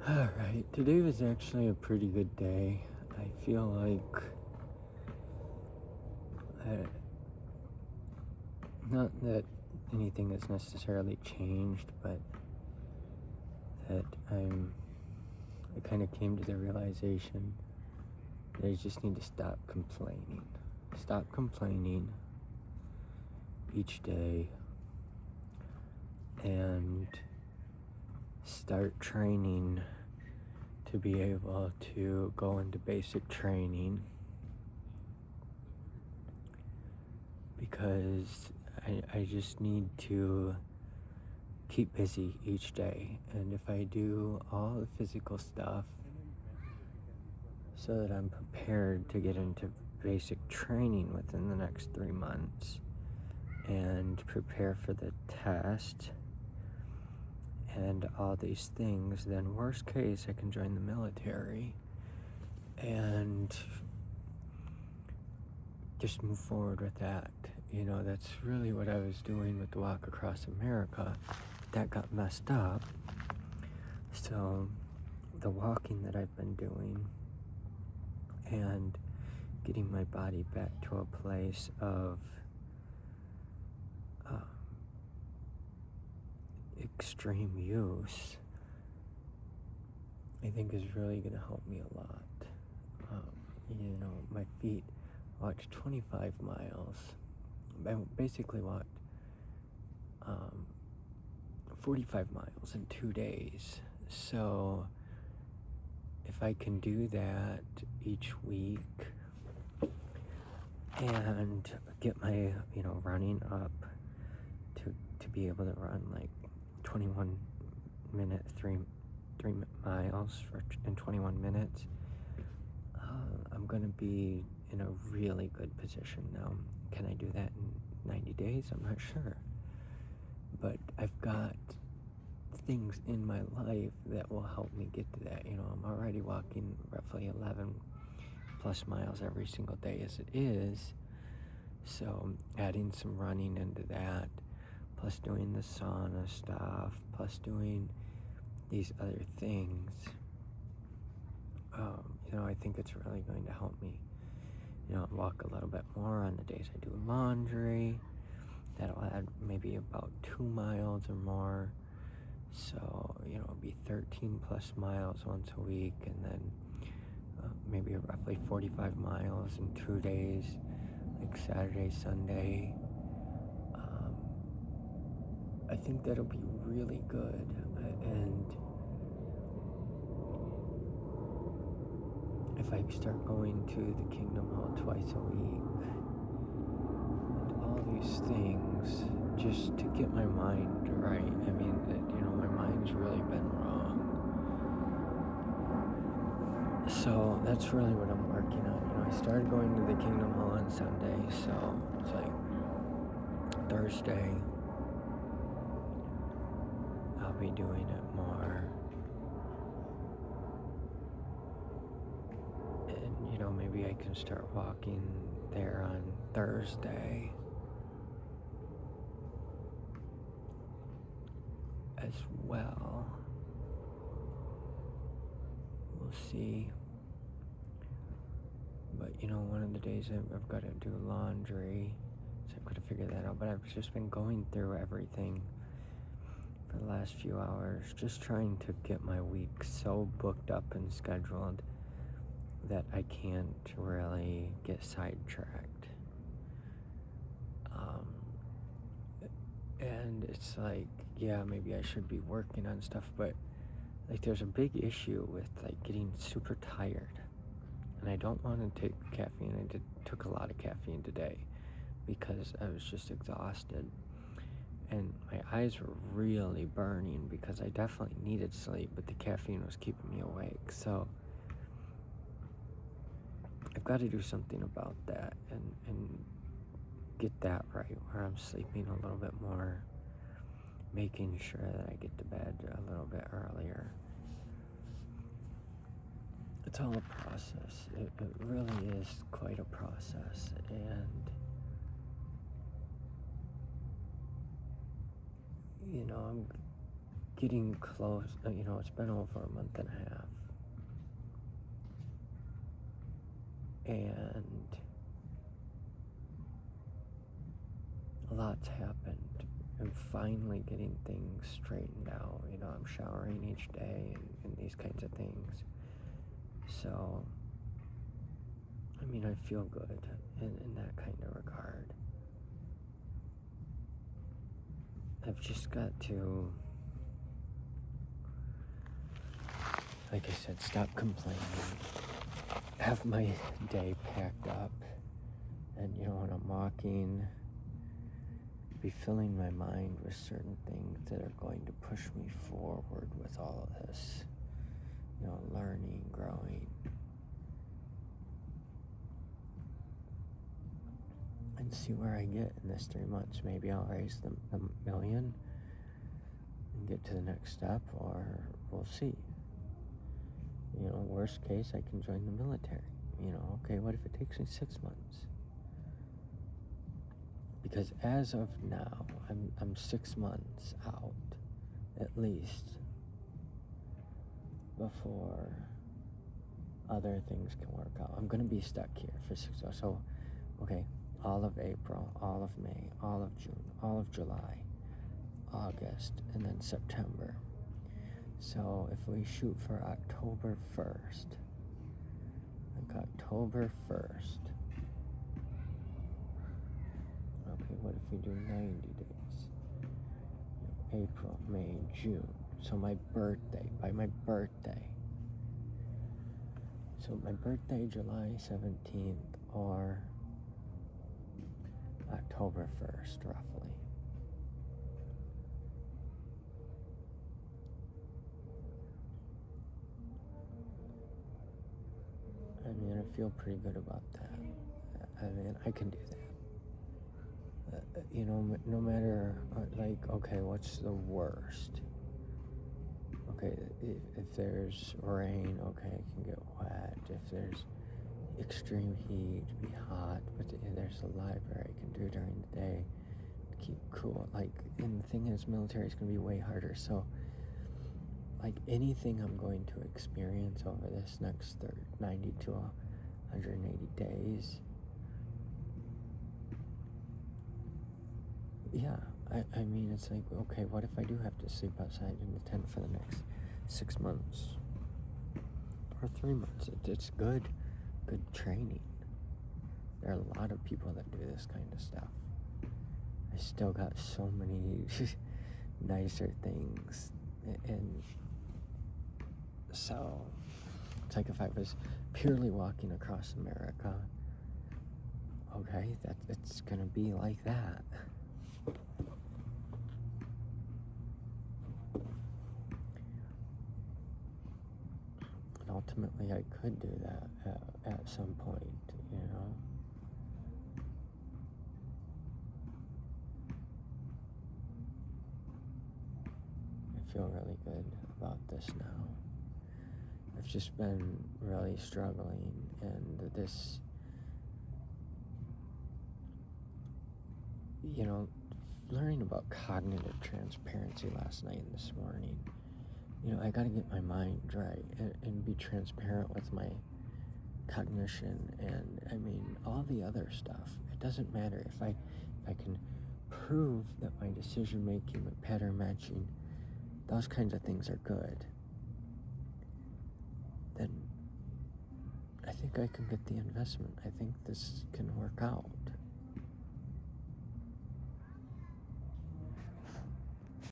Alright, today was actually a pretty good day. I feel like, uh, not that anything has necessarily changed, but that I kind of came to the realization that I just need to stop complaining. Stop complaining each day and start training to be able to go into basic training because I just need to keep busy each day. And if I do all the physical stuff so that I'm prepared to get into basic training within the next 3 months and prepare for the test and all these things, then worst case, I can join the military and just move forward with that. That's really what I was doing with the Walk Across America. That got messed up. So the walking that I've been doing and getting my body back to a place of extreme use, I think is really going to help me a lot. My feet walked 25 miles. I basically walked 45 miles in 2 days. So if I can do that each week and get my, running up to be able to run like 21 minutes, three miles in 21 minutes, I'm going to be in a really good position now. Can I do that in 90 days? I'm not sure. But I've got things in my life that will help me get to that. I'm already walking roughly 11 plus miles every single day as it is. So adding some running into that, plus doing the sauna stuff, plus doing these other things, I think it's really going to help me, walk a little bit more on the days I do laundry. That'll add maybe about 2 miles or more. So, it'll be 13 plus miles once a week, and then maybe roughly 45 miles in 2 days, like Saturday, Sunday. I think that'll be really good. And if I start going to the Kingdom Hall twice a week and all these things just to get my mind right. I mean, my mind's really been wrong. So that's really what I'm working on. I started going to the Kingdom Hall on Sunday, so it's like Thursday I'll be doing it more. And, maybe I can start walking there on Thursday as well. We'll see. But, one of the days I've got to do laundry, so I've got to figure that out. But I've just been going through everything for the last few hours, just trying to get my week so booked up and scheduled that I can't really get sidetracked. And it's like, yeah, maybe I should be working on stuff, but like there's a big issue with like getting super tired. And I don't want to take caffeine. I took a lot of caffeine today because I was just exhausted. And my eyes were really burning because I definitely needed sleep, but the caffeine was keeping me awake. So I've got to do something about that and get that right, where I'm sleeping a little bit more, making sure that I get to bed a little bit earlier. It's all a process. It really is quite a process. And, I'm getting close. It's been over a month and a half. And a lot's happened. And finally getting things straightened out. I'm showering each day and these kinds of things. So, I feel good in that kind of regard. I've just got to, like I said, stop complaining, have my day packed up, and when I'm walking, be filling my mind with certain things that are going to push me forward with all of this, learning, growing. And see where I get in this 3 months. Maybe I'll raise the million and get to the next step, or we'll see. Worst case, I can join the military. Okay, what if it takes me 6 months? Because as of now, I'm 6 months out, at least, before other things can work out. I'm going to be stuck here for 6 months. So, okay, all of April, all of May, all of June, all of July, August, and then September. So if we shoot for October 1st, like October 1st, okay, what if we do 90 days? April, May, June. So by my birthday. So my birthday, July 17th, or October 1st, roughly. I feel pretty good about that. I can do that. No matter, okay, what's the worst? Okay, if there's rain, okay, I can get wet. If there's extreme heat, be hot, but there's a library I can do during the day to keep cool. And the thing is, military is going to be way harder. So, anything I'm going to experience over this next 90 to 180 days, yeah, it's okay, what if I do have to sleep outside in the tent for the next 6 months or 3 months? It's good training. There are a lot of people that do this kind of stuff. I still got so many nicer things, and so it's like if I was purely walking across America, okay, it's gonna be like that. And ultimately, I could do that at some point, I feel really good about this now. I've just been really struggling, and this, learning about cognitive transparency last night and this morning, I gotta get my mind right and be transparent with my cognition and all the other stuff. It doesn't matter if I can prove that my decision making, my pattern matching, those kinds of things are good, then I think I can get the investment. I think this can work out.